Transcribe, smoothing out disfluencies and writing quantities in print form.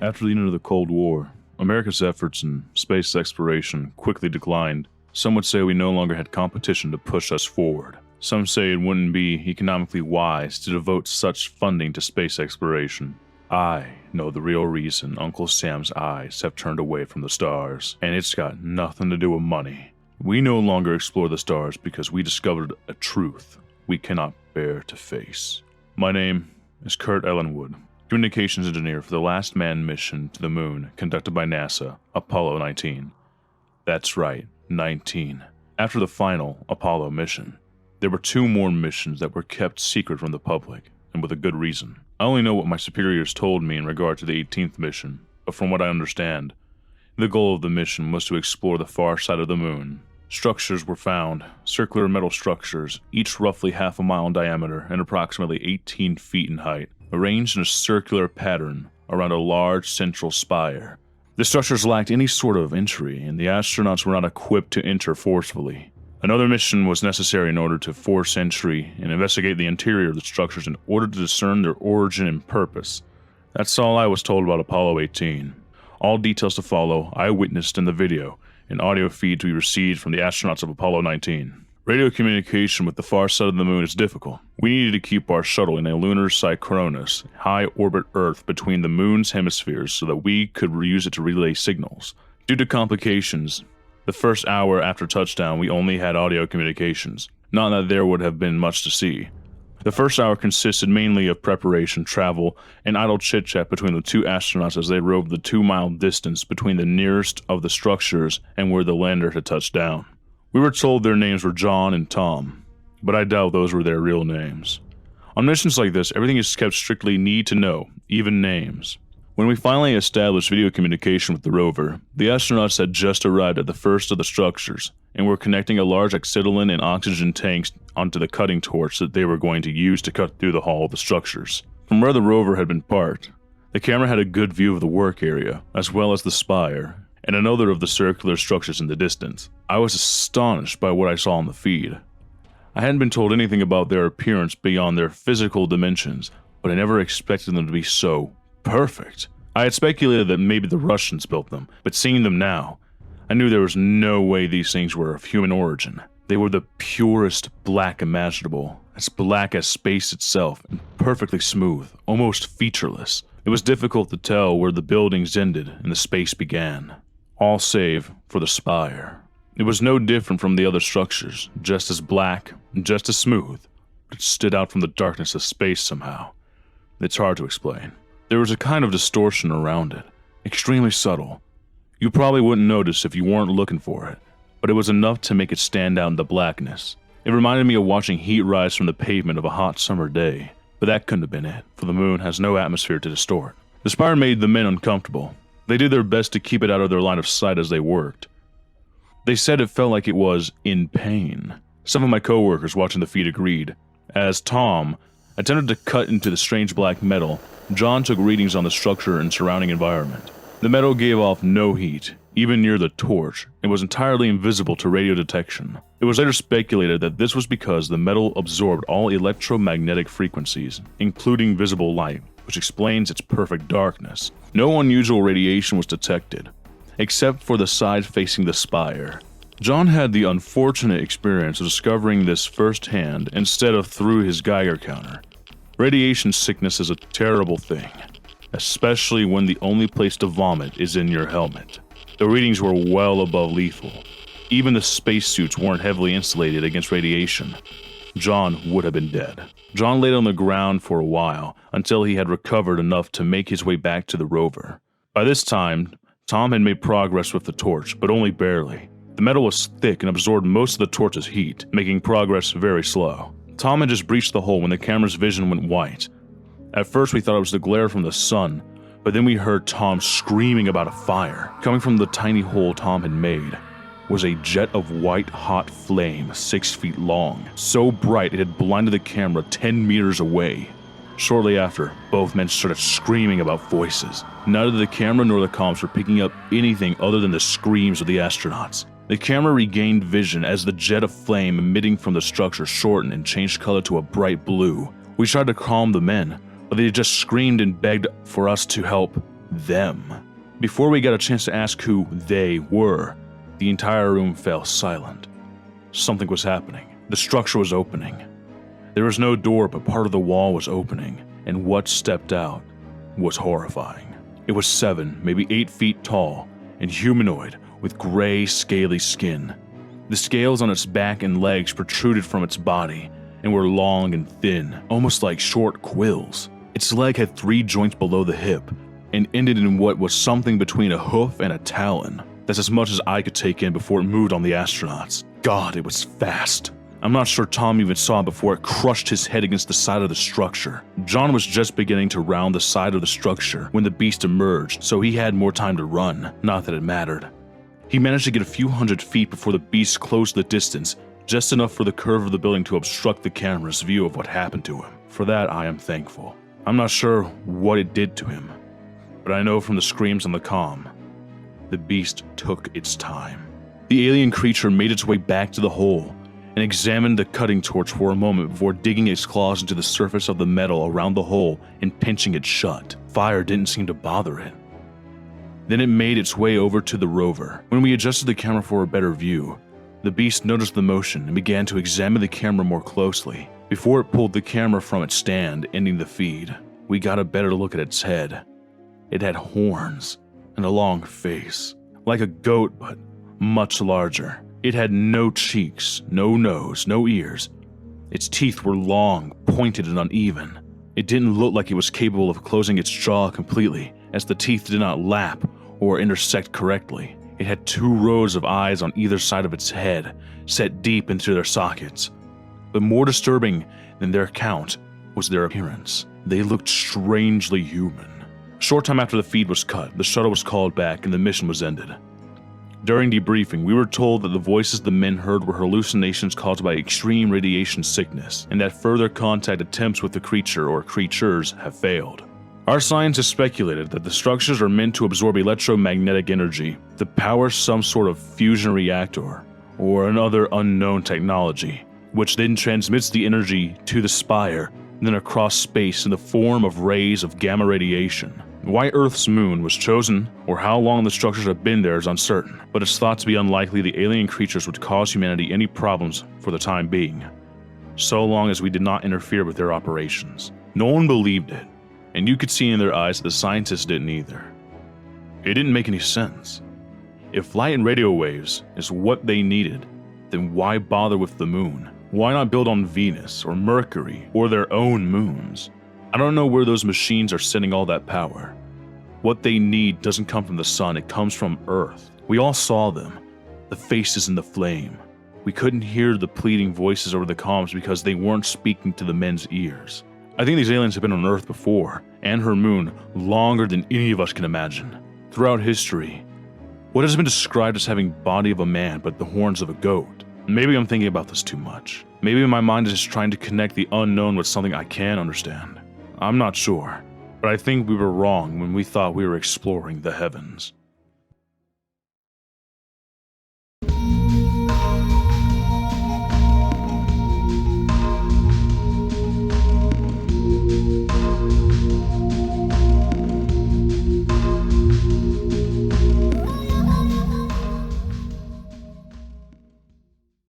After the end of the Cold War, America's efforts in space exploration quickly declined. Some would say we no longer had competition to push us forward. Some say it wouldn't be economically wise to devote such funding to space exploration. I know the real reason Uncle Sam's eyes have turned away from the stars, and it's got nothing to do with money. We no longer explore the stars because we discovered a truth we cannot bear to face. My name is Kurt Ellenwood, communications engineer for the last manned mission to the moon conducted by NASA, Apollo 19. That's right, 19. After the final Apollo mission, there were 2 more missions that were kept secret from the public, and with a good reason. I only know what my superiors told me in regard to the 18th mission, but from what I understand, the goal of the mission was to explore the far side of the moon. Structures were found, circular metal structures, each roughly half a mile in diameter and approximately 18 feet in height, arranged in a circular pattern around a large central spire. The structures lacked any sort of entry, and the astronauts were not equipped to enter forcefully. Another mission was necessary in order to force entry and investigate the interior of the structures in order to discern their origin and purpose. That's all I was told about Apollo 18. All details to follow, I witnessed in the video and audio feeds we received from the astronauts of Apollo 19. Radio communication with the far side of the moon is difficult. We needed to keep our shuttle in a lunar synchronous, high-orbit Earth between the moon's hemispheres so that we could use it to relay signals. Due to complications, the first hour after touchdown we only had audio communications. Not that there would have been much to see. The first hour consisted mainly of preparation, travel, and idle chit-chat between the 2 astronauts as they roved the 2-mile distance between the nearest of the structures and where the lander had touched down. We were told their names were John and Tom, but I doubt those were their real names. On missions like this, everything is kept strictly need to know, even names. When we finally established video communication with the rover, the astronauts had just arrived at the first of the structures and were connecting a large acetylene and oxygen tanks onto the cutting torch that they were going to use to cut through the hull of the structures. From where the rover had been parked, the camera had a good view of the work area, as well as the spire, and another of the circular structures in the distance. I was astonished by what I saw on the feed. I hadn't been told anything about their appearance beyond their physical dimensions, but I never expected them to be so perfect. I had speculated that maybe the Russians built them, but seeing them now, I knew there was no way these things were of human origin. They were the purest black imaginable, as black as space itself, and perfectly smooth, almost featureless. It was difficult to tell where the buildings ended and the space began, all save for the spire. It was no different from the other structures, just as black and just as smooth, but it stood out from the darkness of space somehow. It's hard to explain. There was a kind of distortion around it, extremely subtle. You probably wouldn't notice if you weren't looking for it, but it was enough to make it stand out in the blackness. It reminded me of watching heat rise from the pavement of a hot summer day, but that couldn't have been it, for the moon has no atmosphere to distort. The spire made the men uncomfortable. They did their best to keep it out of their line of sight as they worked. They said it felt like it was in pain. Some of my coworkers watching the feed agreed. As Tom attempted to cut into the strange black metal, John took readings on the structure and surrounding environment. The metal gave off no heat, even near the torch, and was entirely invisible to radio detection. It was later speculated that this was because the metal absorbed all electromagnetic frequencies, including visible light, which explains its perfect darkness. No unusual radiation was detected, except for the side facing the spire. John had the unfortunate experience of discovering this firsthand instead of through his Geiger counter. Radiation sickness is a terrible thing, especially when the only place to vomit is in your helmet. The readings were well above lethal. Even the spacesuits weren't heavily insulated against radiation. John would have been dead. John laid on the ground for a while until he had recovered enough to make his way back to the rover. By this time, Tom had made progress with the torch, but only barely. The metal was thick and absorbed most of the torch's heat, making progress very slow. Tom had just breached the hole when the camera's vision went white. At first we thought it was the glare from the sun, but then we heard Tom screaming about a fire. Coming from the tiny hole Tom had made was a jet of white hot flame 6 feet long, so bright it had blinded the camera 10 meters away. Shortly after, both men started screaming about voices. Neither the camera nor the comms were picking up anything other than the screams of the astronauts. The camera regained vision as the jet of flame emitting from the structure shortened and changed color to a bright blue. We tried to calm the men, but they just screamed and begged for us to help. them. Before we got a chance to ask who they were, the entire room fell silent. Something was happening. The structure was opening. There was no door, but part of the wall was opening, and what stepped out was horrifying. It was 7, maybe 8 feet tall, and humanoid with gray, scaly skin. The scales on its back and legs protruded from its body and were long and thin, almost like short quills. Its leg had 3 joints below the hip and ended in what was something between a hoof and a talon. That's as much as I could take in before it moved on the astronauts. God, it was fast. I'm not sure Tom even saw it before it crushed his head against the side of the structure. John was just beginning to round the side of the structure when the beast emerged, so he had more time to run, not that it mattered. He managed to get a few hundred feet before the beast closed the distance, just enough for the curve of the building to obstruct the camera's view of what happened to him. For that, I am thankful. I'm not sure what it did to him, but I know from the screams on the comm, the beast took its time. The alien creature made its way back to the hole and examined the cutting torch for a moment before digging its claws into the surface of the metal around the hole and pinching it shut. Fire didn't seem to bother it. Then it made its way over to the rover. When we adjusted the camera for a better view, the beast noticed the motion and began to examine the camera more closely. Before it pulled the camera from its stand, ending the feed, we got a better look at its head. It had horns and a long face, like a goat but much larger. It had no cheeks, no nose, no ears. Its teeth were long, pointed, and uneven. It didn't look like it was capable of closing its jaw completely, as the teeth did not lap or intersect correctly. It had 2 rows of eyes on either side of its head, set deep into their sockets. But more disturbing than their count was their appearance. They looked strangely human. A short time after the feed was cut, the shuttle was called back and the mission was ended. During debriefing, we were told that the voices the men heard were hallucinations caused by extreme radiation sickness, and that further contact attempts with the creature or creatures have failed. Our scientists speculated that the structures are meant to absorb electromagnetic energy to power some sort of fusion reactor or another unknown technology, which then transmits the energy to the spire and then across space in the form of rays of gamma radiation. Why Earth's moon was chosen or how long the structures have been there is uncertain, but it's thought to be unlikely the alien creatures would cause humanity any problems for the time being, so long as we did not interfere with their operations. No one believed it, and you could see in their eyes that the scientists didn't either. It didn't make any sense. If light and radio waves is what they needed, then why bother with the moon? Why not build on Venus or Mercury or their own moons? I don't know where those machines are sending all that power. What they need doesn't come from the sun, it comes from Earth. We all saw them, the faces in the flame. We couldn't hear the pleading voices over the comms because they weren't speaking to the men's ears. I think these aliens have been on Earth before, and her moon, longer than any of us can imagine. Throughout history, what has been described as having body of a man but the horns of a goat? Maybe I'm thinking about this too much. Maybe my mind is just trying to connect the unknown with something I can understand. I'm not sure, but I think we were wrong when we thought we were exploring the heavens.